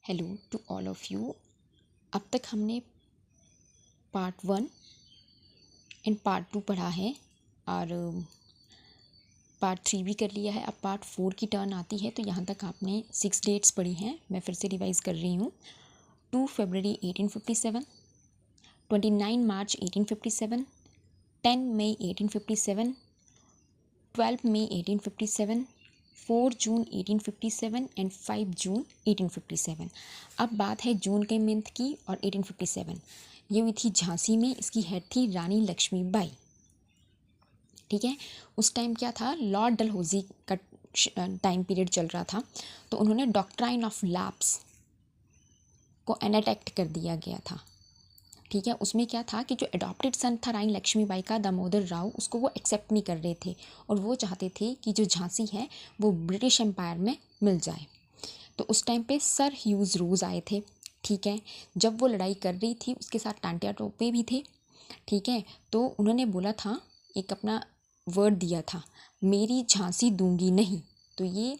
Hello to all of you. अब तक हमने पार्ट 1 एंड पार्ट 2 पढ़ा है और पार्ट 3 भी कर लिया है। अब पार्ट 4 की टर्न आती है, तो यहाँ तक आपने 6 डेट्स पढ़ी हैं। मैं फिर से रिवाइज़ कर रही हूँ। 2 फरवरी 1857, 29 मार्च 1857, 10 मई 1857, 12 मई 1857, 4 जून 1857 एंड 5 जून 1857। अब बात है जून के मंथ की और 1857 ये हुई थी झांसी में। इसकी हेड थी रानी लक्ष्मीबाई। ठीक है, उस टाइम क्या था, लॉर्ड डलहौजी का टाइम पीरियड चल रहा था, तो उन्होंने डॉक्ट्राइन ऑफ लैप्स को एनाटेक्ट कर दिया गया था। ठीक है, उसमें क्या था कि जो एडॉप्टेड सन था रानी लक्ष्मीबाई का, दामोदर राव, उसको वो एक्सेप्ट नहीं कर रहे थे और वो चाहते थे कि जो झांसी है वो ब्रिटिश एम्पायर में मिल जाए। तो उस टाइम पे सर ह्यूज रोज आए थे। ठीक है, जब वो लड़ाई कर रही थी उसके साथ टांटिया टोपे भी थे। ठीक है, तो उन्होंने बोला था, एक अपना वर्ड दिया था, मेरी झांसी दूंगी नहीं। तो ये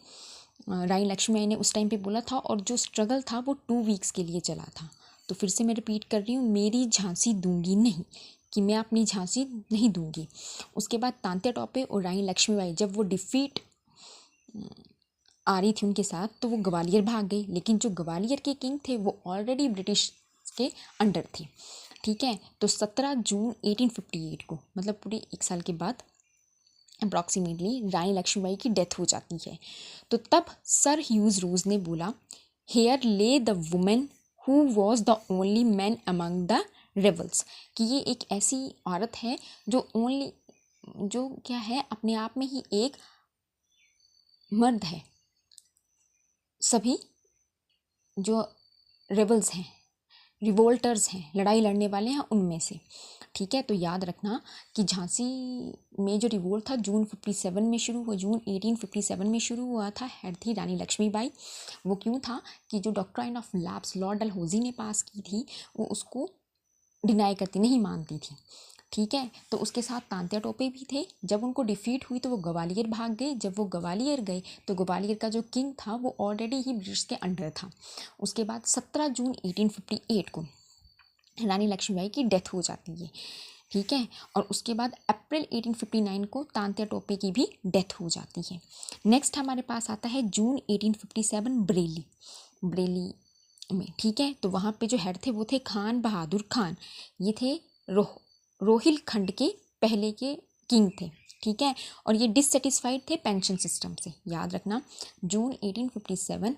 रानी लक्ष्मीबाई ने उस टाइम पे बोला था और जो स्ट्रगल था वो 2 वीक्स के लिए चला था। तो फिर से मैं रिपीट कर रही हूँ, मेरी झांसी दूंगी नहीं, कि मैं अपनी झांसी नहीं दूंगी। उसके बाद तांत्या टोपे और रानी लक्ष्मीबाई जब वो डिफीट आ रही थी उनके साथ, तो वो ग्वालियर भाग गई। लेकिन जो ग्वालियर के किंग थे वो ऑलरेडी ब्रिटिश के अंडर थे। ठीक है, तो 17 जून 1858 को, मतलब पूरे 1 साल के बाद अप्रॉक्सीमेटली रानी लक्ष्मीबाई की डेथ हो जाती है। तो तब सर ह्यूज रोज ने बोला, हेयर ले the women who was the only man among the rebels, कि ये एक ऐसी औरत है जो क्या है, अपने आप में ही एक मर्द है सभी जो रेबल्स हैं, रिवोल्टर्स हैं, लड़ाई लड़ने वाले हैं, उनमें से। ठीक है, तो याद रखना कि झांसी में जो रिवोल्ट था जून 1857 में शुरू हुआ था। हेड थी रानी लक्ष्मीबाई। वो क्यों था कि जो doctrine of lapse Lord Dalhousie ने पास की थी वो उसको डिनाई करती, नहीं मानती थी। ठीक है, तो उसके साथ तांत्या टोपे भी थे। जब उनको डिफीट हुई तो वो ग्वालियर भाग गए। जब वो ग्वालियर गए तो ग्वालियर का जो किंग था वो ऑलरेडी ही ब्रिटिश के अंडर था। उसके बाद 17 जून 1858 को रानी लक्ष्मीबाई की डेथ हो जाती है। ठीक है, और उसके बाद अप्रैल 1859 को तांत्या टोपे की भी डेथ हो जाती है। नेक्स्ट हमारे पास आता है जून 1857, बरेली में। ठीक है, तो वहाँ पे जो हेड थे वो थे खान बहादुर खान। ये थे रोहिलखंड के पहले के किंग थे। ठीक है, और ये डिससेटिस्फाइड थे पेंशन सिस्टम से। याद रखना, जून 1857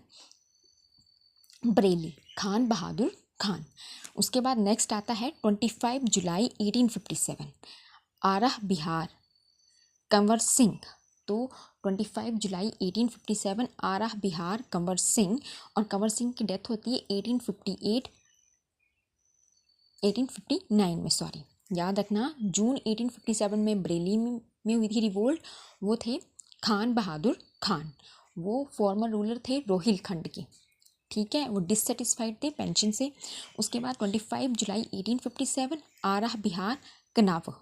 बरेली, खान बहादुर खान। उसके बाद नेक्स्ट आता है 25 जुलाई 1857, आरह बिहार, कंवर सिंह। तो 25 जुलाई 1857 आरह बिहार, कंवर सिंह, और कंवर सिंह की डेथ होती है 1859 में। सॉरी, याद रखना, जून 1857 में बरेली में हुई थी रिवोल्ट। वो थे खान बहादुर खान, वो फॉर्मर रूलर थे रोहिलखंड के। ठीक है, वो डिससेटिस्फाइड थे पेंशन से। उसके बाद 25 जुलाई 1857 आरह बिहार, कनाव,